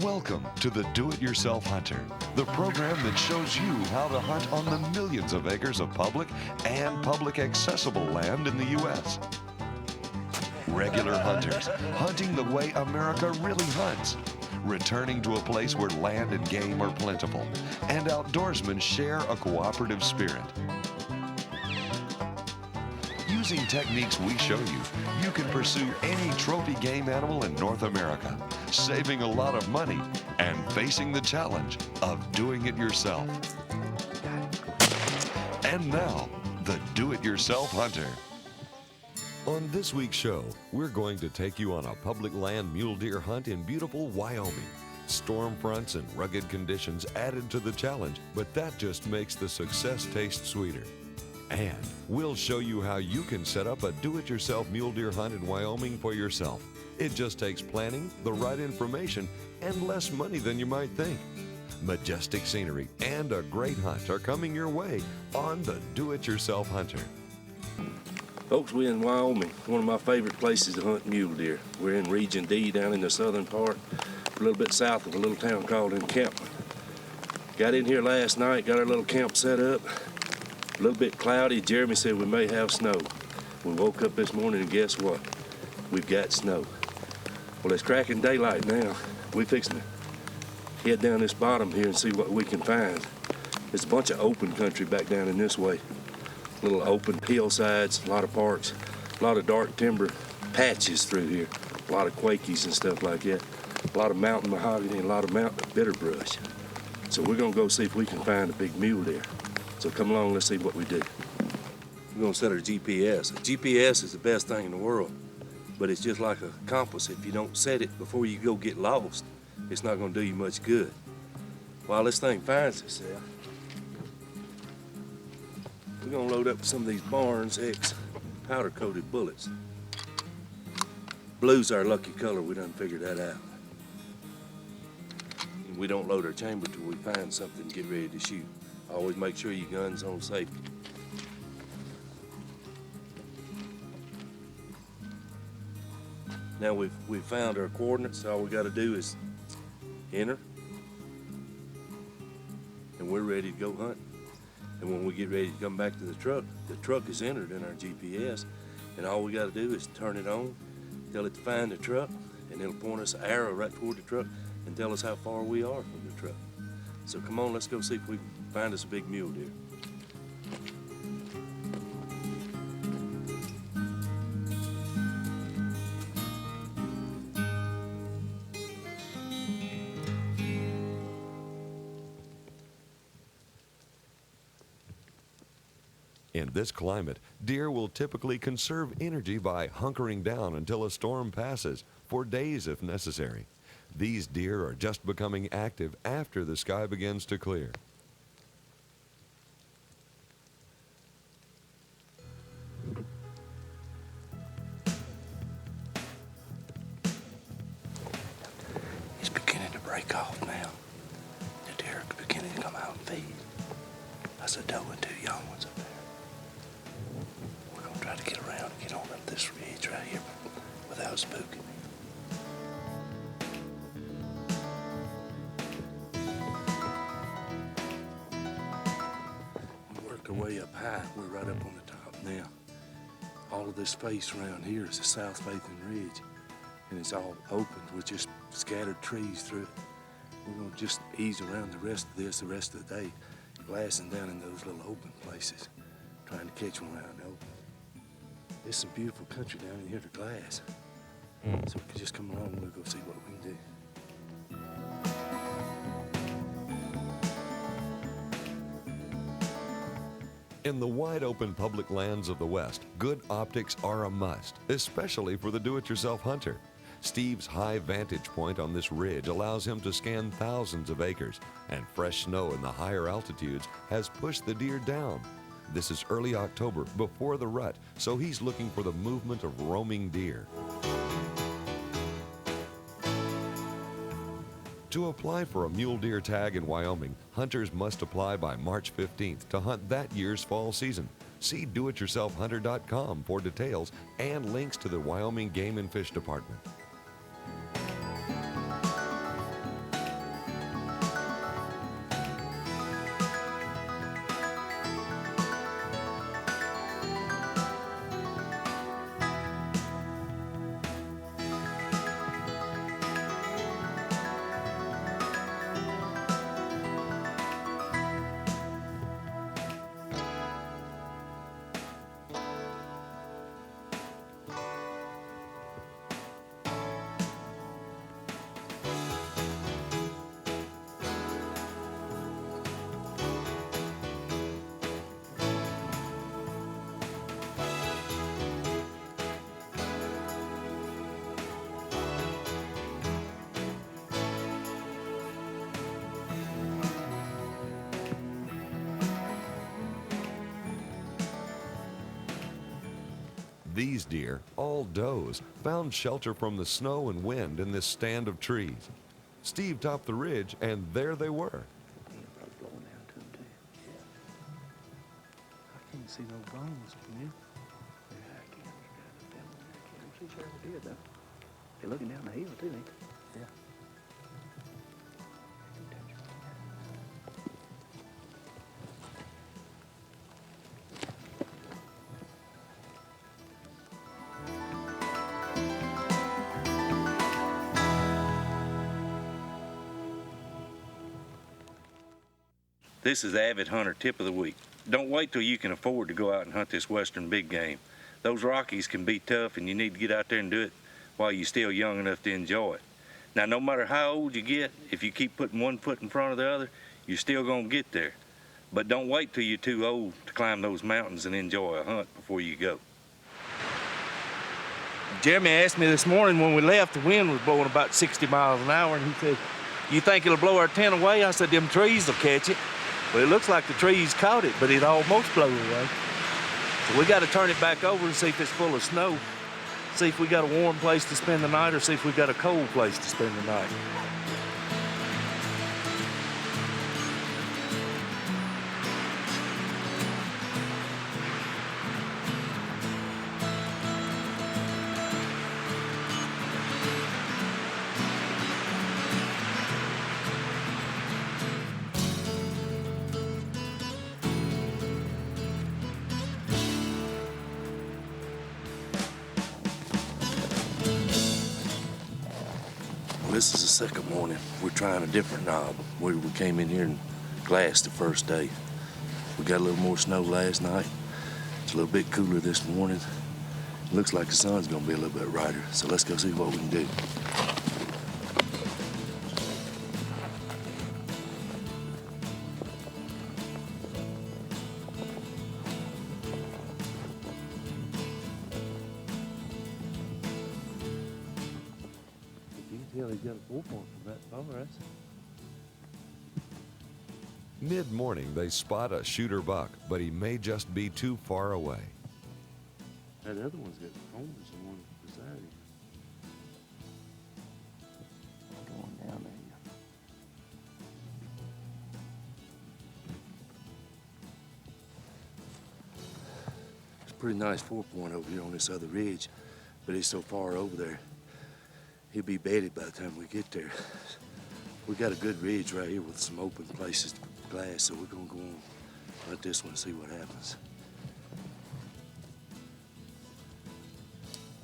Welcome to the Do-It-Yourself Hunter, the program that shows you how to hunt on the millions of acres of public and public accessible land in the U.S. Regular hunters, hunting the way America really hunts, returning to a place where land and game are plentiful, and outdoorsmen share a cooperative spirit. Using techniques we show you, you can pursue any trophy game animal in North America, saving a lot of money and facing the challenge of doing it yourself. And now, the Do-It-Yourself Hunter. On this week's show, we're going to take you on a public land mule deer hunt in beautiful Wyoming. Storm fronts and rugged conditions added to the challenge, but that just makes the success taste sweeter. And we'll show you how you can set up a do-it-yourself mule deer hunt in Wyoming for yourself. It just takes planning, the right information, and less money than you might think. Majestic scenery and a great hunt are coming your way on the Do-It-Yourself Hunter. Folks, we're in Wyoming, one of my favorite places to hunt mule deer. We're in Region D down in the southern part, a little bit south of a little town called Encampment. Got in here last night, got our little camp set up. A little bit cloudy. Jeremy said we may have snow. We woke up this morning and guess what? We've got snow. Well, it's cracking daylight now. We're fixing to head down this bottom here and see what we can find. There's a bunch of open country back down in this way. Little open hillsides, a lot of parks, a lot of dark timber patches through here. A lot of quakies and stuff like that. A lot of mountain mahogany and a lot of mountain bitterbrush. So we're gonna go see if we can find a big mule deer. So come along, let's see what we do. We're gonna set our GPS. A GPS is the best thing in the world, but it's just like a compass. If you don't set it before you go get lost, it's not gonna do you much good. While this thing finds itself, we're gonna load up some of these Barnes X powder-coated bullets. Blue's our lucky color, we done figured that out. And we don't load our chamber till we find something to get ready to shoot. Always make sure your gun's on safety. Now we've found our coordinates. All we got to do is enter, and we're ready to go hunt. And when we get ready to come back to the truck is entered in our GPS, and all we got to do is turn it on, tell it to find the truck, and it'll point us an arrow right toward the truck and tell us how far we are from the truck. So come on, let's go see if we can find us a big mule deer. In this climate, deer will typically conserve energy by hunkering down until a storm passes, for days if necessary. These deer are just becoming active after the sky begins to clear. It's beginning to break off now. The deer are beginning to come out and feed. That's a doe and two young ones up there. We're gonna try to get around and get on up this ridge right here without spooking me. Way up high, we're right up on the top now. All of this space around here is a south-facing ridge, and it's all open with just scattered trees through it. We're gonna just ease around the rest of this the rest of the day, glassing down in those little open places, trying to catch one around the open. There's some beautiful country down in here to glass, so we can just come along and we'll go see what we can do. In the wide-open public lands of the West, good optics are a must, especially for the do-it-yourself hunter. Steve's high vantage point on this ridge allows him to scan thousands of acres, and fresh snow in the higher altitudes has pushed the deer down. This is early October, before the rut, so he's looking for the movement of roaming deer. To apply for a mule deer tag in Wyoming, hunters must apply by March 15th to hunt that year's fall season. See doityourselfhunter.com for details and links to the Wyoming Game and Fish Department. These deer, all does, found shelter from the snow and wind in this stand of trees. Steve topped the ridge, and there they were. Probably blowing down to them too. Yeah. I can't see no bones from you. Yeah, I can't. I can't see Charlie deer though. They're looking down the hill too, ain't they? Yeah. This is Avid Hunter Tip of the Week. Don't wait till you can afford to go out and hunt this western big game. Those Rockies can be tough, and you need to get out there and do it while you're still young enough to enjoy it. Now, no matter how old you get, if you keep putting one foot in front of the other, you're still gonna get there. But don't wait till you're too old to climb those mountains and enjoy a hunt before you go. Jeremy asked me this morning when we left, the wind was blowing about 60 miles an hour, and he said, "You think it'll blow our tent away?" I said, "Them trees will catch it." Well, it looks like the trees caught it, but it almost blew away. So we got to turn it back over and see if it's full of snow. See if we got a warm place to spend the night or see if we got a cold place to spend the night. This is the second morning. We're trying a different knob. We came in here and glassed the first day. We got a little more snow last night. It's a little bit cooler this morning. Looks like the sun's gonna be a little bit brighter, so let's go see what we can do. You can tell he's got a 4-point from that far. Mid-morning, they spot a shooter buck, but he may just be too far away. That other one's got horns, the one beside him. Going down there. It's a pretty nice 4-point over here on this other ridge, but he's so far over there, he'll be bedded by the time we get there. We got a good ridge right here with some open places to glass, so we're gonna go on let this one see what happens.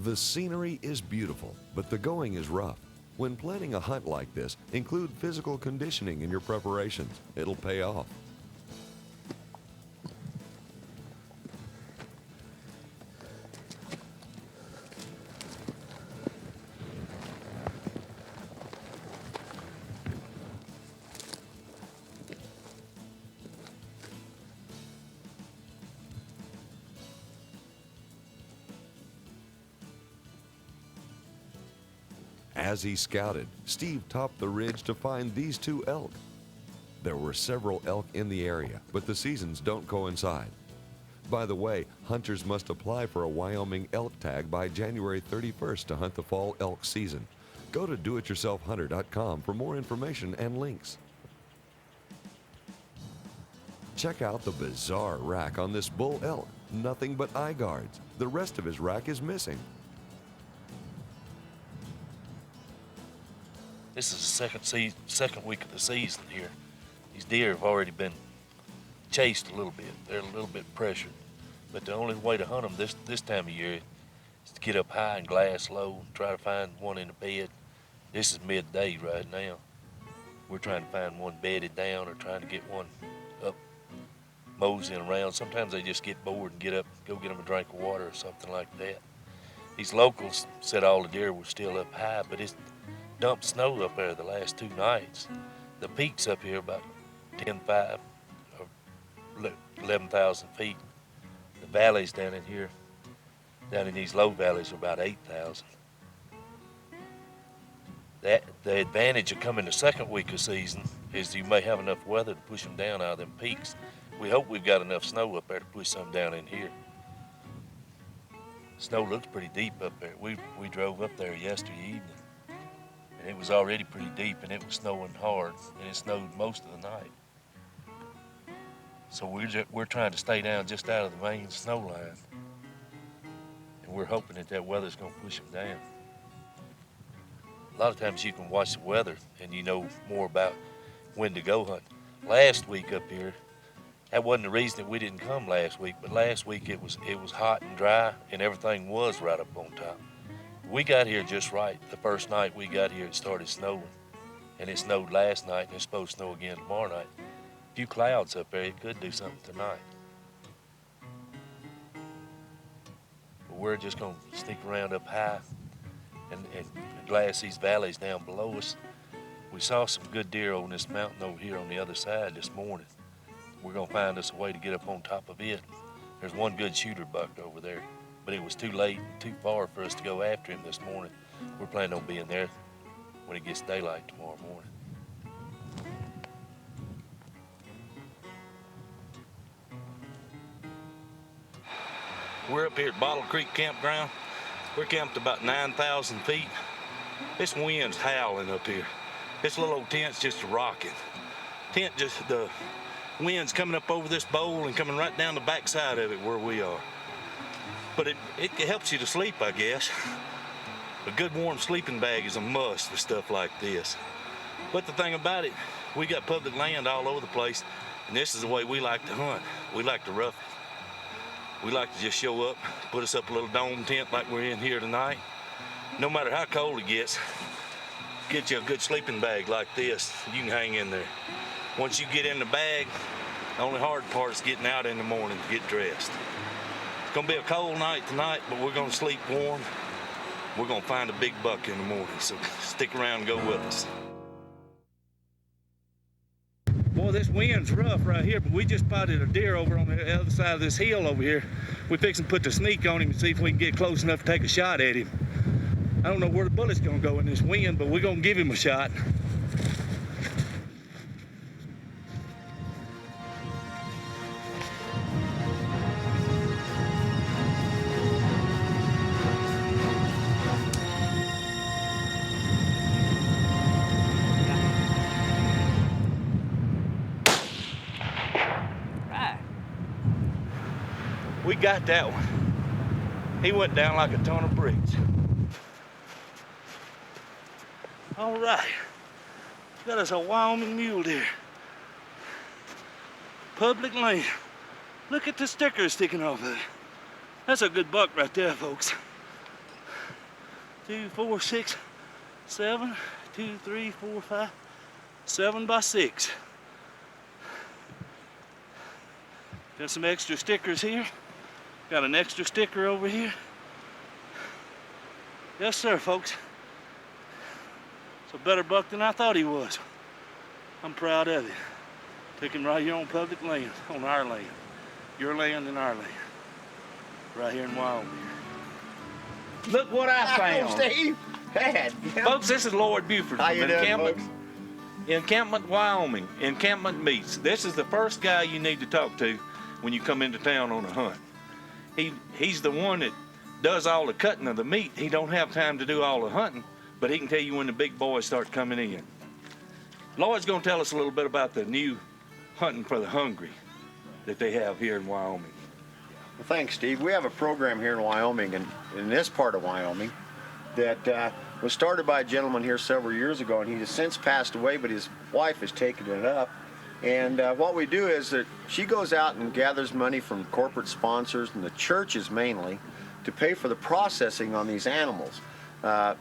The scenery is beautiful, but the going is rough. When planning a hunt like this, include physical conditioning in your preparations. It'll pay off. As he scouted, Steve topped the ridge to find these 2 elk. There were several elk in the area, but the seasons don't coincide. By the way, hunters must apply for a Wyoming elk tag by January 31st to hunt the fall elk season. Go to doityourselfhunter.com for more information and links. Check out the bizarre rack on this bull elk. Nothing but eye guards. The rest of his rack is missing. This is the second week of the season here. These deer have already been chased a little bit. They're a little bit pressured. But the only way to hunt them this time of year is to get up high and glass low and try to find one in the bed. This is midday right now. We're trying to find one bedded down or trying to get one up moseying around. Sometimes they just get bored and get up, go get them a drink of water or something like that. These locals said all the deer were still up high, but it's dumped snow up there the last 2 nights. The peaks up here about 10,500 or 11,000 feet. The valleys down in here, down in these low valleys, are about 8,000. The advantage of coming the second week of season is you may have enough weather to push them down out of them peaks. We hope we've got enough snow up there to push some down in here. Snow looks pretty deep up there. We drove up there yesterday evening, and it was already pretty deep, and it was snowing hard, and it snowed most of the night. So we're trying to stay down just out of the main snow line, and we're hoping that weather's gonna push them down. A lot of times you can watch the weather and you know more about when to go hunt. Last week up here, that wasn't the reason that we didn't come last week, but last week it was hot and dry and everything was right up on top. We got here just right. The first night we got here, it started snowing, and it snowed last night, and it's supposed to snow again tomorrow night. A few clouds up there, it could do something tonight. But we're just gonna sneak around up high and glass these valleys down below us. We saw some good deer on this mountain over here on the other side this morning. We're gonna find us a way to get up on top of it. There's one good shooter buck over there, but it was too late and too far for us to go after him this morning. We're planning on being there when it gets daylight tomorrow morning. We're up here at Bottle Creek Campground. We're camped about 9,000 feet. This wind's howling up here. This little old tent's just rocking. The wind's coming up over this bowl and coming right down the backside of it where we are. But it helps you to sleep, I guess. A good warm sleeping bag is a must for stuff like this. But the thing about it, we got public land all over the place, and this is the way we like to hunt. We like to rough it. We like to just show up, put us up a little dome tent like we're in here tonight. No matter how cold it gets, get you a good sleeping bag like this. You can hang in there. Once you get in the bag, the only hard part is getting out in the morning to get dressed. It's gonna be a cold night tonight, but we're gonna sleep warm. We're gonna find a big buck in the morning, so stick around and go with us. Boy, this wind's rough right here, but we just spotted a deer over on the other side of this hill over here. We're fixing to put the sneak on him and see if we can get close enough to take a shot at him. I don't know where the bullet's gonna go in this wind, but we're gonna give him a shot. We got that one. He went down like a ton of bricks. All right, got us a Wyoming mule deer. Public land. Look at the sticker sticking off of it. That's a good buck right there, folks. 2, 4, 6, 7, 2, 3, 4, 5, 7 by 6. Got some extra stickers here. Got an extra sticker over here. Yes, sir, folks. It's a better buck than I thought he was. I'm proud of it. Took him right here on public land, on our land. Your land and our land. Right here in Wyoming. Look what I found. Steve. Hey, Folks, this is Lloyd Buford How from you doing, Encampment. folks? Encampment, Wyoming. Encampment Meats. This is the first guy you need to talk to when you come into town on a hunt. He's the one that does all the cutting of the meat. He don't have time to do all the hunting, but he can tell you when the big boys start coming in. Lloyd's gonna tell us a little bit about the new hunting for the hungry that they have here in Wyoming. Well, thanks, Steve. We have a program here in Wyoming, and in this part of Wyoming, that was started by a gentleman here several years ago, and he has since passed away, but his wife has taken it up. And what we do is that she goes out and gathers money from corporate sponsors and the churches mainly to pay for the processing on these animals. A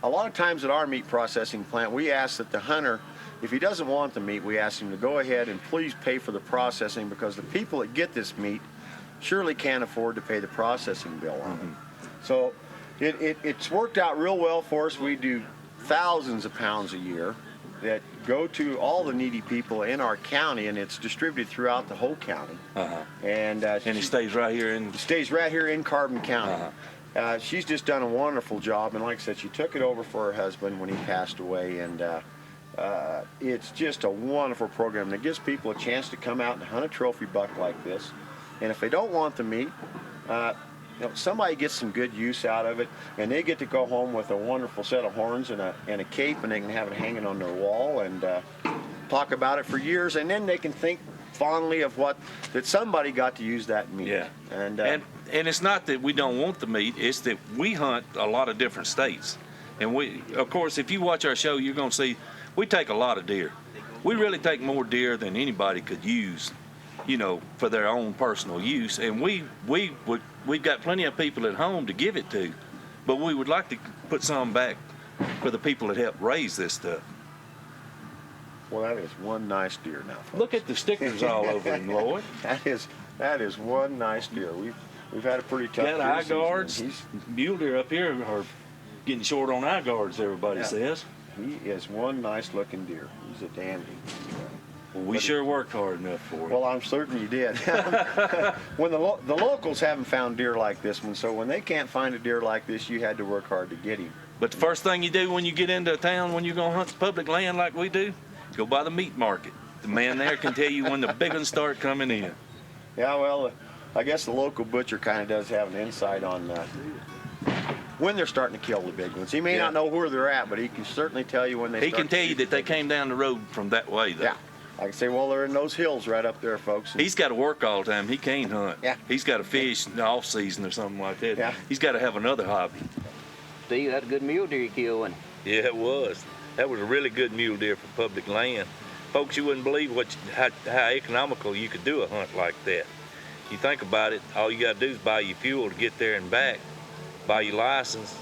lot of times at our meat processing plant, we ask that the hunter, if he doesn't want the meat, we ask him to go ahead and please pay for the processing, because the people that get this meat surely can't afford to pay the processing bill on it. So it's worked out real well for us. We do thousands of pounds a year that go to all the needy people in our county, and it's distributed throughout the whole county. And it stays right here in... It stays right here in Carbon County. She's just done a wonderful job, and like I said, she took it over for her husband when he passed away, and it's just a wonderful program that gives people a chance to come out and hunt a trophy buck like this. And if they don't want the meat, somebody gets some good use out of it, and they get to go home with a wonderful set of horns and a cape, and they can have it hanging on their wall and talk about it for years, and then they can think fondly of that somebody got to use that meat. Yeah. And it's not that we don't want the meat, it's that we hunt a lot of different states. And we, of course, if you watch our show, you're going to see we take a lot of deer. We really take more deer than anybody could use, for their own personal use. And we've got plenty of people at home to give it to, but we would like to put some back for the people that help raise this stuff. Well, that is one nice deer now, folks. Look at the stickers all over him, Lloyd. That is one nice deer. We've had a pretty tough Got eye season, guards. and Mule deer up here are getting short on eye guards, everybody says. he is one nice looking deer. He's a dandy. Well, we sure worked hard enough for it. Well, I'm certain you did. When the locals haven't found deer like this one, so when they can't find a deer like this, you had to work hard to get him. But the first thing you do when you get into a town, when you're going to hunt the public land like we do, go by the meat market. The man there can tell you when the big ones start coming in. Yeah, well, I guess the local butcher kind of does have an insight on when they're starting to kill the big ones. He may not know where they're at, but he can certainly tell you when they He start can tell you that they came down the road from that way, though. Yeah. I can say, well, they're in those hills right up there, folks. He's got to work all the time. He can't hunt. Yeah. He's got to fish in the off season or something like that. Yeah. He's got to have another hobby. Steve, that's a good mule deer you killed, wasn't Yeah, it was. That was a really good mule deer for public land. Folks, you wouldn't believe how economical you could do a hunt like that. You think about it, all you got to do is buy your fuel to get there and back, buy your license,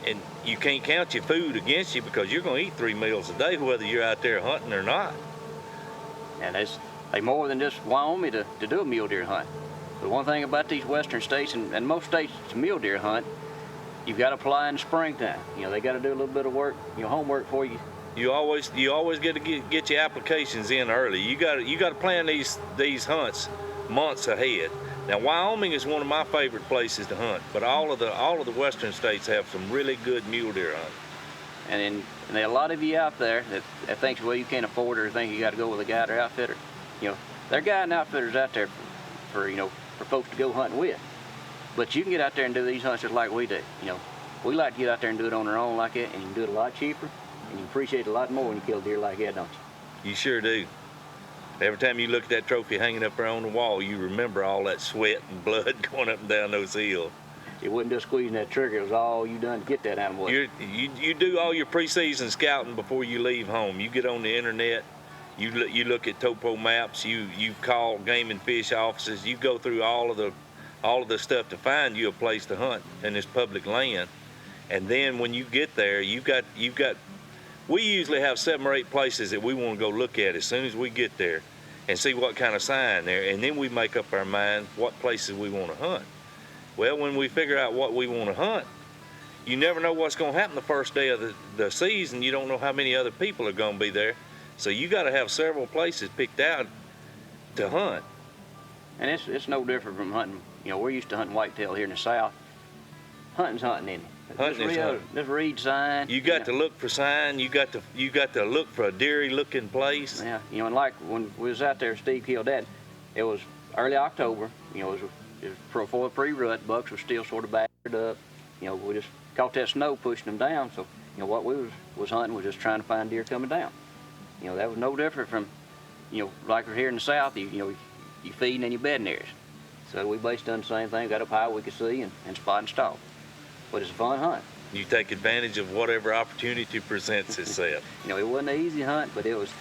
and you can't count your food against you because you're going to eat 3 meals a day whether you're out there hunting or not. And they more than just Wyoming to do a mule deer hunt. But one thing about these western states, and most states it's a mule deer hunt, you've got to apply in the springtime. They got to do a little bit of work, homework for you. You always get to get your applications in early. You got to plan these hunts months ahead. Now Wyoming is one of my favorite places to hunt, but all of the western states have some really good mule deer hunting. And there are a lot of you out there that thinks, well, you can't afford it or think you got to go with a guide or outfitter. There are guide and outfitters out there for folks to go hunting with. But you can get out there and do these hunts just like we do. We like to get out there and do it on our own like that, and you can do it a lot cheaper, and you appreciate it a lot more when you kill deer like that, don't you? You sure do. Every time you look at that trophy hanging up there on the wall, you remember all that sweat and blood going up and down those hills. It wasn't just squeezing that trigger, it was all you done to get that animal. You do all your preseason scouting before you leave home. You get on the internet, you look at topo maps, you call game and fish offices, you go through all of the stuff to find you a place to hunt in this public land. And then when you get there, we usually have 7 or 8 places that we want to go look at as soon as we get there and see what kind of sign there, and then we make up our mind what places we want to hunt. Well, when we figure out what we want to hunt, you never know what's going to happen the first day of the season. You don't know how many other people are going to be there. So you got to have several places picked out to hunt. And it's no different from hunting. We're used to hunting whitetail here in the south. Hunting's hunting, isn't it? Hunting is hunting. Just read sign. You got to look for sign. You got to look for a deery-looking place. Yeah, and like when we was out there, Steve killed that. It was early October. It was before the pre-rut. Bucks were still sort of battered up. We just caught that snow pushing them down. So what we was hunting was just trying to find deer coming down. That was no different from like we're here in the south. You feeding and you bedding areas. So we basically done the same thing. Got up high we could see and spot and stalk. But it's a fun hunt. You take advantage of whatever opportunity presents itself. It wasn't an easy hunt, but it's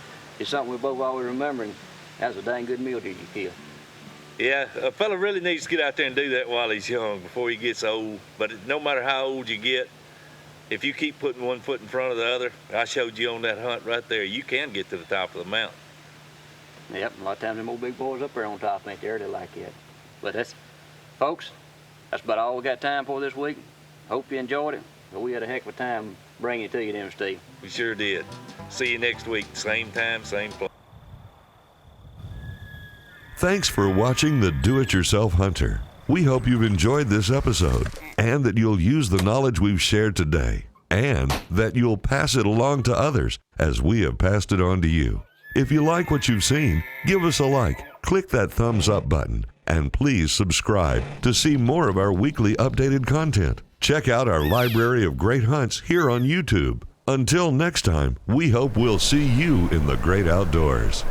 something we both always remember. And that was a dang good mule deer you killed. Yeah, a fella really needs to get out there and do that while he's young before he gets old. But no matter how old you get, if you keep putting one foot in front of the other, I showed you on that hunt right there, you can get to the top of the mountain. Yep, a lot of times them old big boys up there on top ain't there, they like that. But folks, that's about all we got time for this week. Hope you enjoyed it. But we had a heck of a time bringing it to you, didn't we, Steve? We sure did. See you next week, same time, same place. Thanks for watching The Do-It-Yourself Hunter. We hope you've enjoyed this episode and that you'll use the knowledge we've shared today and that you'll pass it along to others as we have passed it on to you. If you like what you've seen, give us a like, click that thumbs up button, And please subscribe to see more of our weekly updated content. Check out our library of great hunts here on YouTube. Until next time, we hope we'll see you in the great outdoors.